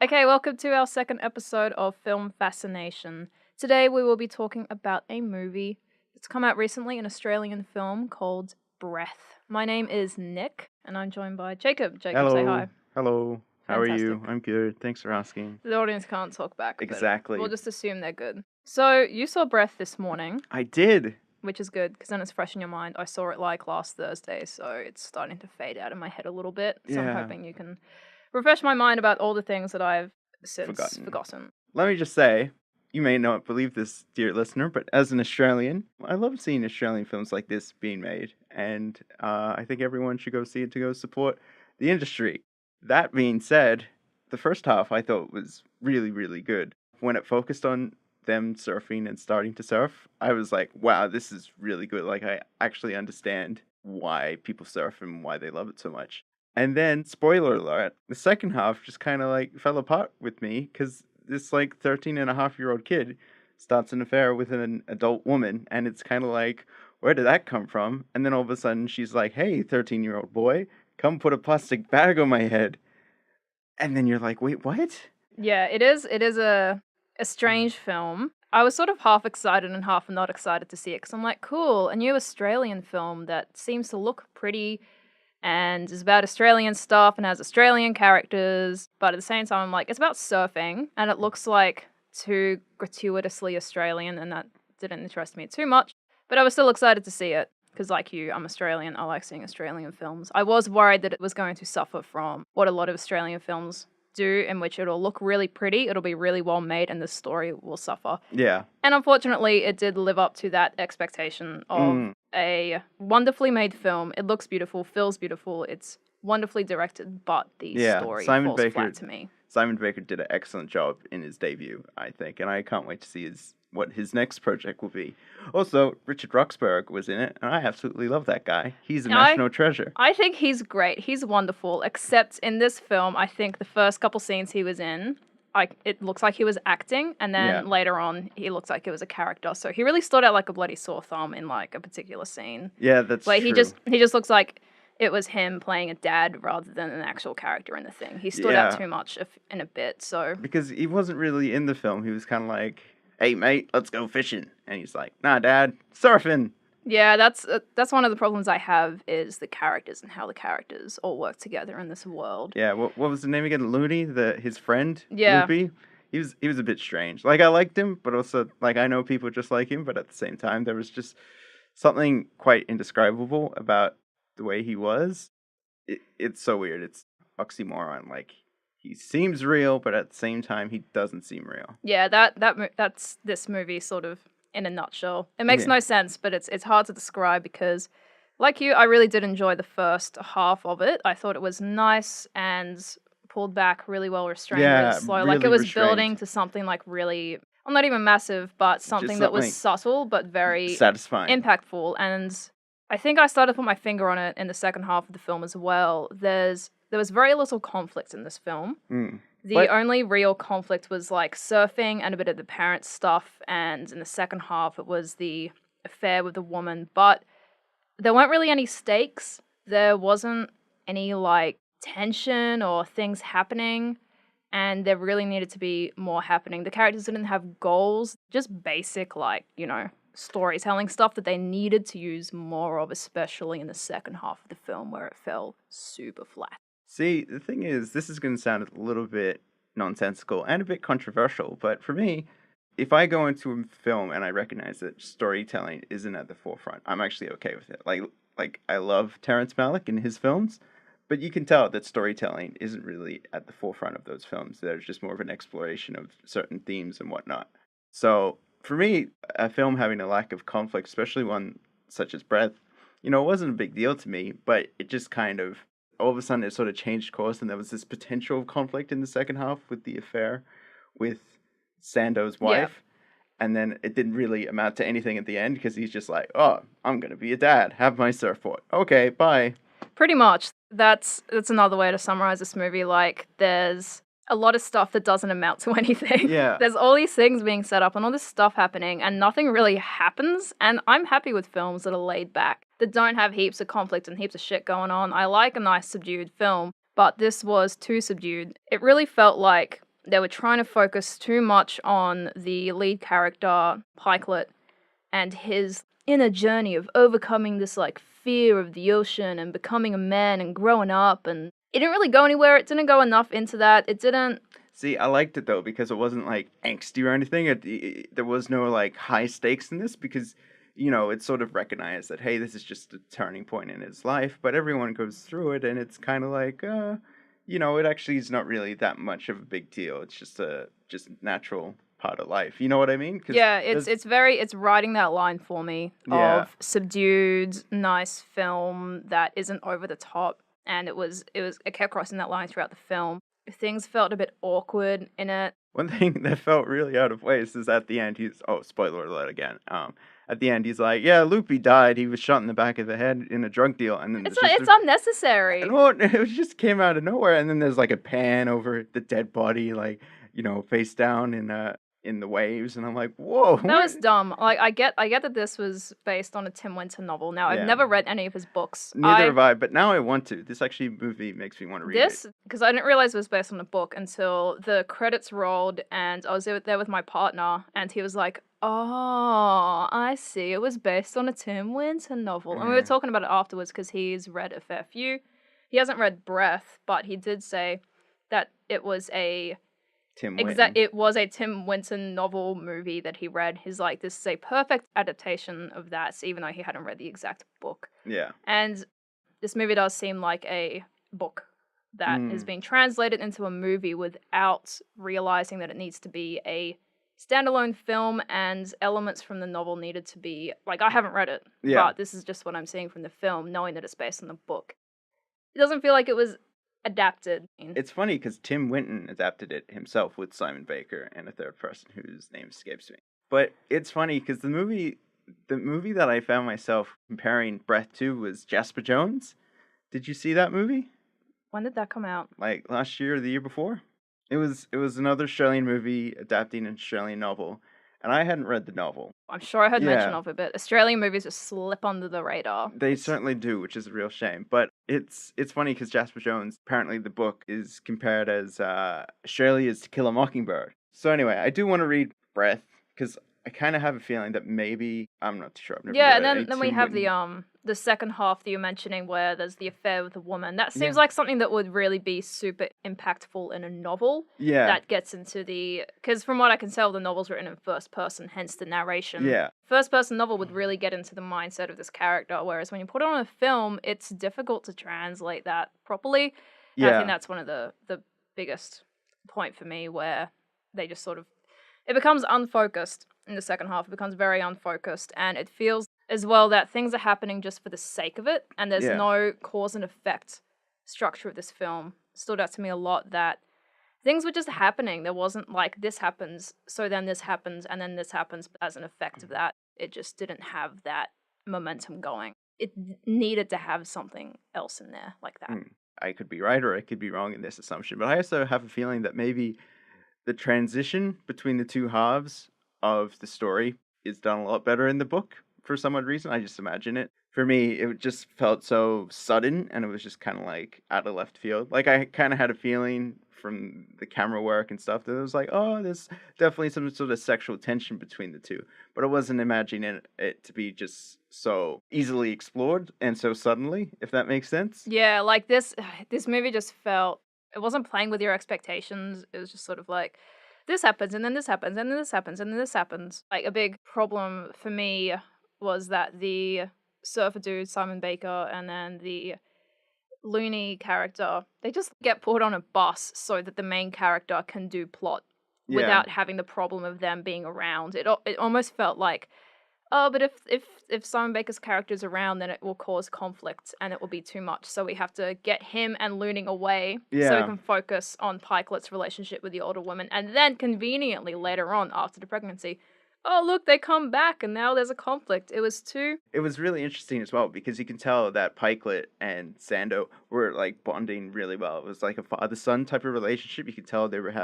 Okay, welcome to our second episode of Film Fascination. Today we will be talking about a movie that's come out recently, an Australian film called Breath. My name is Nick, and I'm joined by Jacob. Jacob, say hi. Hello. How are you? Fantastic. I'm good. Thanks for asking. The audience can't talk back, but Exactly. we'll just assume they're good. So, you saw Breath this morning, I did. which is good, because then it's fresh in your mind. I saw it like last Thursday, so it's starting to fade out of my head a little bit. So I'm Yeah. hoping you can refresh my mind about all the things that I've since forgotten. Let me just say, you may not believe this, dear listener, but as an Australian, I love seeing Australian films like this being made, and I think everyone should go see it to go support the industry. That being said, the first half I thought was really, really good. When it focused on them surfing and starting to surf, I was like, wow, this is really good. Like, I actually understand why people surf and why they love it so much. And then, spoiler alert, the second half just kind of like fell apart with me because this like 13-and-a-half-year-old kid starts an affair with an adult woman. And it's kind of like, where did that come from? And then all of a sudden she's like, hey, 13-year-old boy, come put a plastic bag on my head. And then you're like, wait, what? Yeah, it is a strange film. I was sort of half excited and half not excited to see it because I'm like, cool, a new Australian film that seems to look pretty and is about Australian stuff and has Australian characters, but at the same time, I'm like, it's about surfing and it looks like too gratuitously Australian, and that didn't interest me too much. But I was still excited to see it because, like you, I'm Australian. I like seeing Australian films. I was worried that it was going to suffer from what a lot of Australian films do, in which it'll look really pretty, it'll be really well made, and the story will suffer. Yeah. And unfortunately, it did live up to that expectation of a wonderfully made film. It looks beautiful, feels beautiful, it's wonderfully directed, but the story falls flat to me. Simon Baker did an excellent job in his debut, I think, and I can't wait to see what his next project will be. Also, Richard Roxburgh was in it, and I absolutely love that guy. He's a national treasure. I think he's great. He's wonderful, except in this film, I think the first couple scenes he was in, it looks like he was acting, and then later on, he looks like it was a character. So he really stood out like a bloody sore thumb in like a particular scene. Yeah, that's true. He just looks like it was him playing a dad rather than an actual character in the thing. He stood out too much in a bit. So because he wasn't really in the film, he was kind of like, "Hey mate, let's go fishing," and he's like, "Nah, dad, surfing." Yeah, that's one of the problems I have is the characters and how the characters all work together in this world. Yeah, what was the name again? Looney, his friend. Yeah, Loopy. He was a bit strange. Like, I liked him, but also like I know people just like him, but at the same time there was just something quite indescribable about the way he was. It's so weird. It's oxymoron. Like, he seems real, but at the same time he doesn't seem real. Yeah, that's this movie sort of in a nutshell. It makes no sense, but it's hard to describe because, like you, I really did enjoy the first half of it. I thought it was nice and pulled back really well restrained, really slow. Really like it was restrained. building to something like really, well, not even massive, but something that was subtle but very satisfying, impactful. And I think I started to put my finger on it in the second half of the film as well. There was very little conflict in this film. The only real conflict was like surfing and a bit of the parent stuff, and in the second half it was the affair with the woman, but there weren't really any stakes. There wasn't any like tension or things happening, and there really needed to be more happening. The characters didn't have goals, just basic like, storytelling stuff that they needed to use more of, especially in the second half of the film where it fell super flat. See, the thing is, this is going to sound a little bit nonsensical and a bit controversial, but for me, if I go into a film and I recognize that storytelling isn't at the forefront, I'm actually okay with it. Like I love Terrence Malick and his films, but you can tell that storytelling isn't really at the forefront of those films. There's just more of an exploration of certain themes and whatnot. So for me, a film having a lack of conflict, especially one such as Breath, it wasn't a big deal to me, but it just kind of, all of a sudden it sort of changed course, and there was this potential of conflict in the second half with the affair with Sando's wife. And then it didn't really amount to anything at the end because he's just like, oh, I'm going to be a dad, have my surfboard. Okay, bye. Pretty much. That's another way to summarize this movie. Like, there's a lot of stuff that doesn't amount to anything. Yeah. There's all these things being set up and all this stuff happening, and nothing really happens. And I'm happy with films that are laid back, that don't have heaps of conflict and heaps of shit going on. I like a nice subdued film, but this was too subdued. It really felt like they were trying to focus too much on the lead character, Pikelet, and his inner journey of overcoming this, like, fear of the ocean and becoming a man and growing up, and it didn't really go anywhere. It didn't go enough into that. It didn't... See, I liked it, though, because it wasn't, like, angsty or anything. There was no, like, high stakes in this because, you know, it's sort of recognized that, hey, this is just a turning point in his life, but everyone goes through it, and it's kind of like, you know, it actually is not really that much of a big deal. It's just a natural part of life. You know what I mean? Yeah, it's riding that line for me of subdued, nice film that isn't over the top, and it kept crossing that line throughout the film. Things felt a bit awkward in it. One thing that felt really out of place is at the end, spoiler alert again. At the end, he's like, yeah, Loopy died. He was shot in the back of the head in a drug deal. And then It's unnecessary. No, it just came out of nowhere. And then there's like a pan over the dead body, like, you know, face down in the waves. And I'm like, whoa. That was dumb. Like, I get that this was based on a Tim Winton novel. Now, I've never read any of his books. Neither have I, but now I want to. This movie makes me want to read it. Because I didn't realize it was based on a book until the credits rolled and I was there with my partner and he was like, oh, I see. It was based on a Tim Winton novel. And we were talking about it afterwards because he's read a fair few. He hasn't read Breath, but he did say that it was a it was a Tim Winton novel movie that he read. He's like, this is a perfect adaptation of that, even though he hadn't read the exact book. Yeah. And this movie does seem like a book that is being translated into a movie without realizing that it needs to be a standalone film and elements from the novel needed to be... Like, I haven't read it, but this is just what I'm seeing from the film, knowing that it's based on the book. It doesn't feel like it was adapted. It's funny because Tim Winton adapted it himself with Simon Baker and a third person whose name escapes me. But it's funny because the movie that I found myself comparing Breath to was Jasper Jones. Did you see that movie? When did that come out? Like last year or the year before? It was another Australian movie adapting an Australian novel, and I hadn't read the novel. I'm sure I heard mention of it, but Australian movies just slip under the radar. They certainly do, which is a real shame. But it's funny because Jasper Jones, apparently the book is compared as Australia's To Kill a Mockingbird. So anyway, I do want to read Breath because I kind of have a feeling that maybe I'm not too sure. And then we have the second half that you're mentioning where there's the affair with a woman. That seems like something that would really be super impactful in a novel. Yeah. That gets into because from what I can tell, the novel's written in first person, hence the narration. Yeah. First person novel would really get into the mindset of this character, whereas when you put it on a film, it's difficult to translate that properly. Yeah. I think that's one of the biggest point for me where they just sort of, it becomes unfocused in the second half. It becomes very unfocused, and it feels as well that things are happening just for the sake of it, and there's no cause and effect structure of this film. It stood out to me a lot that things were just happening. There wasn't like this happens, so then this happens, and then this happens as an effect of that. It just didn't have that momentum going. It needed to have something else in there like that. I could be right or I could be wrong in this assumption, but I also have a feeling that maybe the transition between the two halves of the story is done a lot better in the book for some odd reason. I just imagine it. For me, it just felt so sudden and it was just kind of like out of left field. Like I kind of had a feeling from the camera work and stuff that it was like, oh, there's definitely some sort of sexual tension between the two. But I wasn't imagining it to be just so easily explored and so suddenly, if that makes sense. Yeah, like this movie just felt, it wasn't playing with your expectations. It was just sort of like, this happens, and then this happens, and then this happens, and then this happens. Like, a big problem for me was that the surfer dude, Simon Baker, and then the loony character, they just get put on a bus so that the main character can do plot without having the problem of them being around. It almost felt like, oh, but if Simon Baker's character is around, then it will cause conflict and it will be too much. So we have to get him and Looning away so we can focus on Pikelet's relationship with the older woman. And then conveniently later on, after the pregnancy, oh, look, they come back and now there's a conflict. It was really interesting as well because you can tell that Pikelet and Sando were like bonding really well. It was like a father-son type of relationship. You could tell they were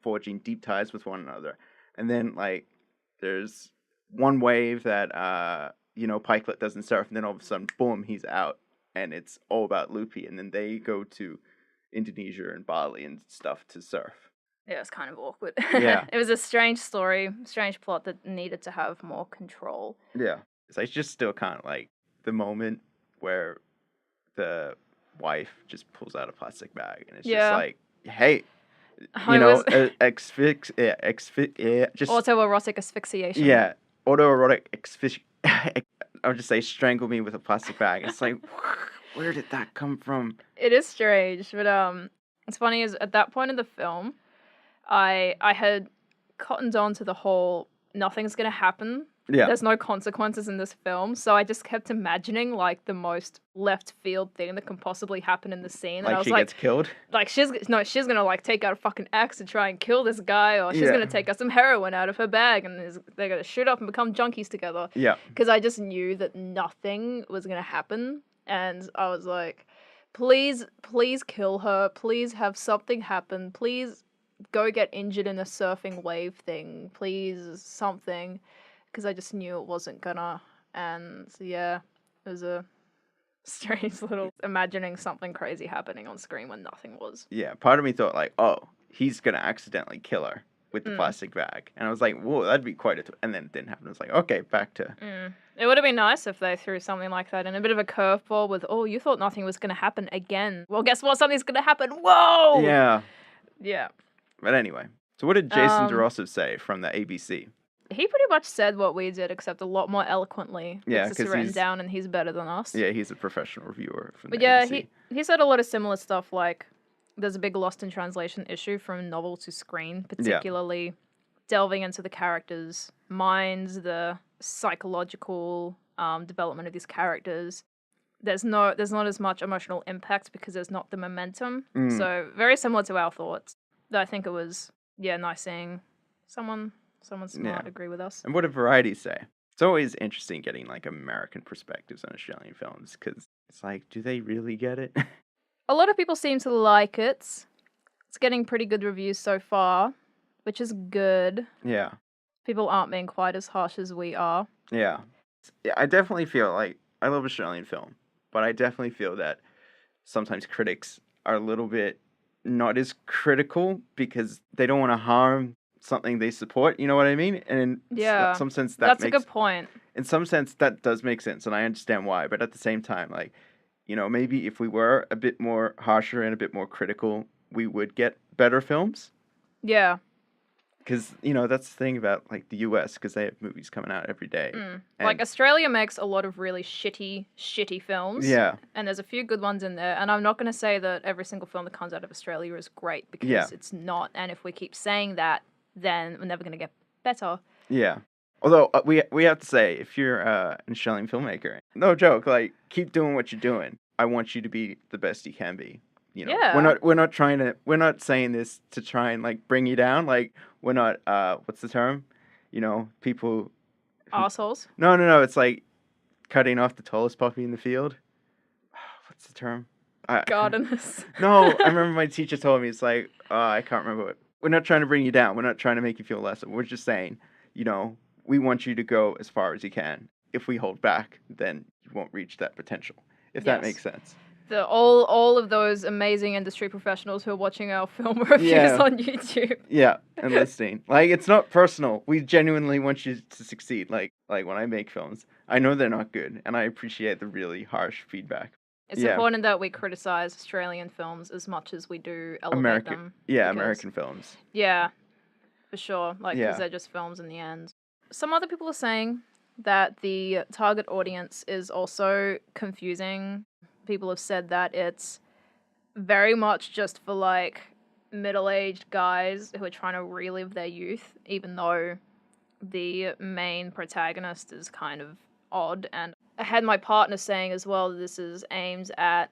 forging deep ties with one another. And then like there's one wave that, Pikelet doesn't surf, and then all of a sudden, boom, he's out, and it's all about Loopy, and then they go to Indonesia and Bali and stuff to surf. It was kind of awkward. Yeah. It was a strange story, strange plot that needed to have more control. Yeah. It's like just still kind of like the moment where the wife just pulls out a plastic bag and it's just like, hey, you know, just autoerotic asphyxiation. Yeah, autoerotic asphyxiation. I would just say strangle me with a plastic bag. It's like, where did that come from? It is strange, but it's funny is at that point in the film, I had cottoned on to the whole nothing's gonna happen. Yeah. There's no consequences in this film, so I just kept imagining like the most left field thing that can possibly happen in the scene. Like and I was she gets killed? Like she's gonna like take out a fucking axe and try and kill this guy, or she's gonna take out some heroin out of her bag and they're gonna shoot up and become junkies together. Yeah. Because I just knew that nothing was gonna happen, and I was like, please kill her, please have something happen, please go get injured in a surfing wave thing, please something. Because I just knew it wasn't gonna, and yeah, it was a strange little imagining something crazy happening on screen when nothing was. Yeah, part of me thought like, oh, he's gonna accidentally kill her with the plastic bag, and I was like, whoa, that'd be quite a and then it didn't happen. I was like, okay, back to. It would have been nice if they threw something like that in, a bit of a curveball with, oh, you thought nothing was gonna happen again. Well, guess what? Something's gonna happen. Whoa. Yeah. Yeah. But anyway, so what did Jason DeRosso say from the ABC? He pretty much said what we did, except a lot more eloquently. Yeah, because he's written down, and he's better than us. Yeah, he's a professional reviewer. From but the yeah, ABC. he said a lot of similar stuff, like there's a big lost in translation issue from novel to screen, particularly delving into the characters' minds, the psychological development of these characters. There's not as much emotional impact because there's not the momentum. So very similar to our thoughts. I think it was nice seeing someone smart agree with us. And what did Variety say? It's always interesting getting like American perspectives on Australian films because it's like, do they really get it? A lot of people seem to like it. It's getting pretty good reviews so far, which is good. Yeah. People aren't being quite as harsh as we are. Yeah. I definitely feel like I love Australian film, but I definitely feel that sometimes critics are a little bit not as critical because they don't want to harm something they support, you know what I mean? And in some sense that's a good point. In some sense that does make sense and I understand why, but at the same time, like, you know, maybe if we were a bit more harsher and a bit more critical, we would get better films. Yeah. Because, you know, that's the thing about, like, the US, because they have movies coming out every day. Like, Australia makes a lot of really shitty films. Yeah. And there's a few good ones in there. And I'm not going to say that every single film that comes out of Australia is great, because it's not. And if we keep saying that, then we're never going to get better. Yeah. Although, we have to say, if you're an Australian filmmaker, no joke, like, keep doing what you're doing. I want you to be the best you can be. You know, we're not saying this to try and like bring you down. Like we're not, what's the term? You know, people. Assholes? No. It's like cutting off the tallest poppy in the field. What's the term? Gardeners. No, I remember my teacher told me, it's like, I can't remember what. We're not trying to bring you down. We're not trying to make you feel less. We're just saying, you know, we want you to go as far as you can. If we hold back, then you won't reach that potential. If that makes sense. All of those amazing industry professionals who are watching our film reviews on YouTube. Yeah, and listening. Like, it's not personal. We genuinely want you to succeed. Like when I make films, I know they're not good, and I appreciate the really harsh feedback. It's important that we criticize Australian films as much as we do elevate them. Yeah, American films. Yeah, for sure. Like, because they're just films in the end. Some other people are saying that the target audience is also confusing. People have said that it's very much just for like middle-aged guys who are trying to relive their youth, even though the main protagonist is kind of odd. And I had my partner saying as well that this is aimed at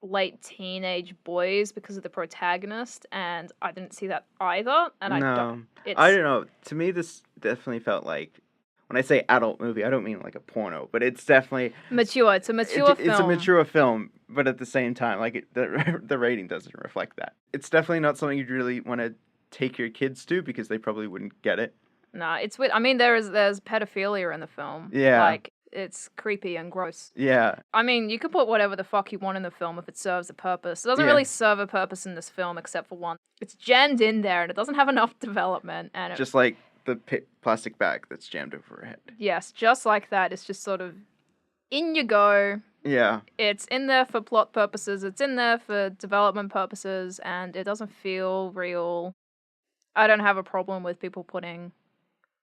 late teenage boys because of the protagonist, and I didn't see that either. And I don't know. To me, this definitely felt like, when I say adult movie, I don't mean like a porno, but it's definitely mature. It's a mature film. It's a mature film, but at the same time, like the rating doesn't reflect that. It's definitely not something you'd really want to take your kids to because they probably wouldn't get it. Nah, it's weird. I mean, there's pedophilia in the film. Yeah. Like, It's creepy and gross. Yeah. I mean, you can put whatever the fuck you want in the film if it serves a purpose. It doesn't Yeah. really serve a purpose in this film except for one. It's jammed in there and it doesn't have enough development. And Just like the plastic bag that's jammed over her head. Yes, just like that. It's just sort of in you go. Yeah. It's in there for plot purposes. It's in there for development purposes, and it doesn't feel real. I don't have a problem with people putting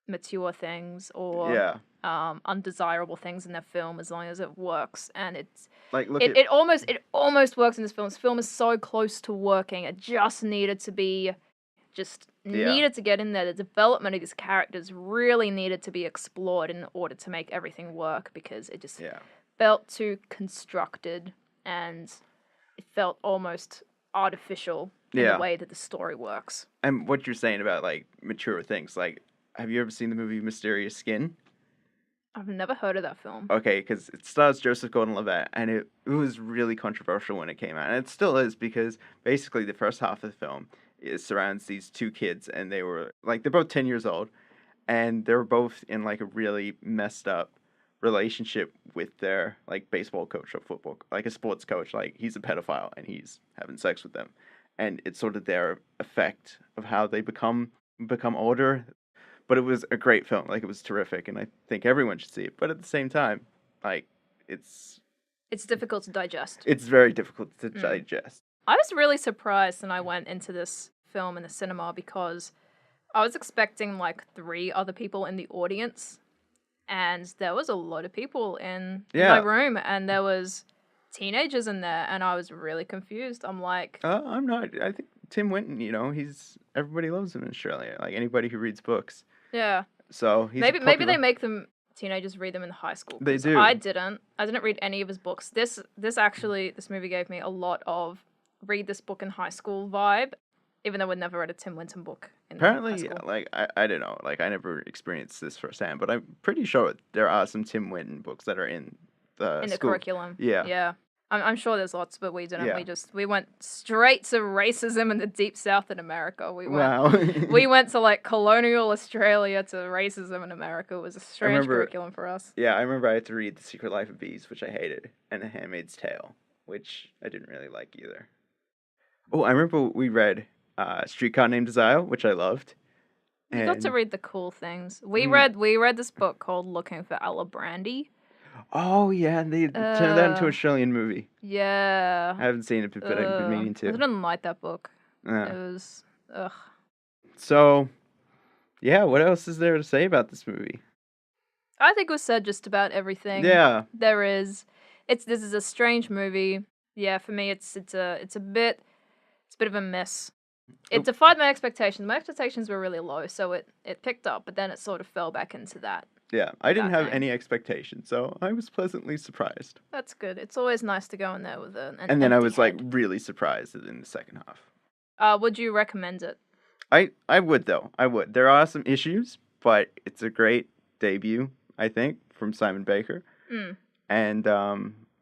mature things or undesirable things in their film as long as it works. And it's like it almost works in this film. This film is so close to working. It just needed to be needed to get in there. The development of these characters really needed to be explored in order to make everything work because it just felt too constructed and it felt almost artificial in the way that the story works. And what you're saying about like mature things, like have you ever seen the movie Mysterious Skin? I've never heard of that film. Okay, because it stars Joseph Gordon-Levitt, and it was really controversial when it came out, and it still is because basically the first half of the film surrounds these two kids, and they're both 10 years old, and they're both in like a really messed up relationship with their like baseball coach or football, like a sports coach. Like he's a pedophile and he's having sex with them, and it's sort of their effect of how they become older. But it was a great film. Like, it was terrific, and I think everyone should see it. But at the same time, like, it's difficult to digest. It's very difficult to digest. I was really surprised when I went into this film in the cinema because I was expecting, like, 3 other people in the audience, and there was a lot of people in my room, and there was teenagers in there, and I was really confused. I'm like... I'm not. I think Tim Winton, everybody loves him in Australia. Like, anybody who reads books. Yeah. So he's maybe they make them teenagers read them in high school. They do. I didn't read any of his books. This movie gave me a lot of read this book in high school vibe, even though I'd never read a Tim Winton book in high school. Like I don't know, like I never experienced this firsthand, but I'm pretty sure there are some Tim Winton books that are in the curriculum. Yeah. Yeah. I'm sure there's lots, but we didn't. Yeah. We went straight to racism in the deep south in America. We went to like colonial Australia to racism in America. It was a strange curriculum for us. Yeah, I remember I had to read The Secret Life of Bees, which I hated, and The Handmaid's Tale, which I didn't really like either. Oh, I remember we read Streetcar Named Desire, which I loved. You got to read the cool things. We read this book called Looking for Ella Brandy. Oh, yeah, and they turned that into an Australian movie. Yeah. I haven't seen it, but I've been meaning to. I didn't like that book. It was... Ugh. So, yeah, what else is there to say about this movie? I think we said just about everything. Yeah. There is... This is a strange movie. Yeah, for me, it's a bit of a mess. It defied my expectations. My expectations were really low, so it picked up, but then it sort of fell back into that. Yeah, I didn't have any expectations, so I was pleasantly surprised. That's good. It's always nice to go in there with an And then I was head. like really surprised in the second half. Would you recommend it? I would though. I would. There are some issues, but it's a great debut, I think, from Simon Baker. And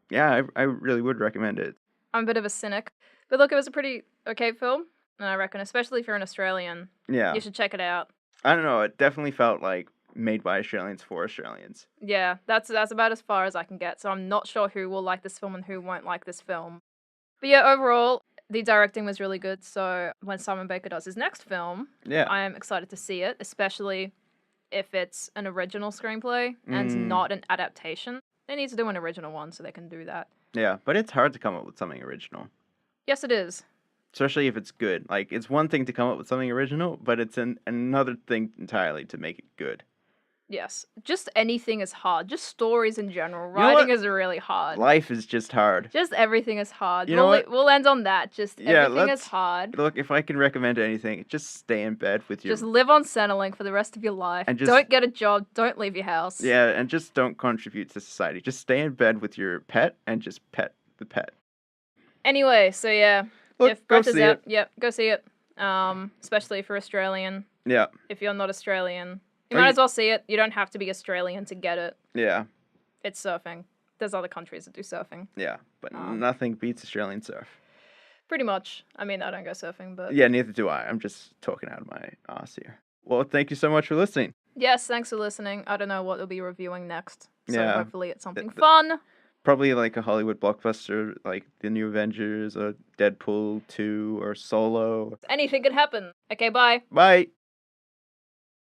yeah, I really would recommend it. I'm a bit of a cynic, but look, it was a pretty okay film, and I reckon, especially if you're an Australian, you should check it out. I don't know. It definitely felt like made by Australians for Australians. Yeah, that's about as far as I can get. So I'm not sure who will like this film and who won't like this film. But yeah, overall, the directing was really good. So when Simon Baker does his next film, I am excited to see it, especially if it's an original screenplay and not an adaptation. They need to do an original one so they can do that. Yeah, but it's hard to come up with something original. Yes, it is. Especially if it's good. Like, it's one thing to come up with something original, but it's another thing entirely to make it good. Yes. Just anything is hard. Just stories in general. Writing is really hard. Life is just hard. Just everything is hard. You know what? We'll end on that. Just everything is hard. Look, if I can recommend anything, just stay in bed with your... Just live on Centrelink for the rest of your life. And don't get a job. Don't leave your house. Yeah, and just don't contribute to society. Just stay in bed with your pet and just pet the pet. Anyway, so yeah. Look, go see it. Yep, go see it. Especially if you're Australian. Yeah. If you're not Australian... You might as well see it. You don't have to be Australian to get it. Yeah. It's surfing. There's other countries that do surfing. Yeah, but nothing beats Australian surf. Pretty much. I mean, I don't go surfing, but... Yeah, neither do I. I'm just talking out of my ass here. Well, thank you so much for listening. Yes, thanks for listening. I don't know what we'll be reviewing next. So Yeah. hopefully it's something fun. Probably like a Hollywood blockbuster, like The New Avengers or Deadpool 2 or Solo. Anything could happen. Okay, bye. Bye!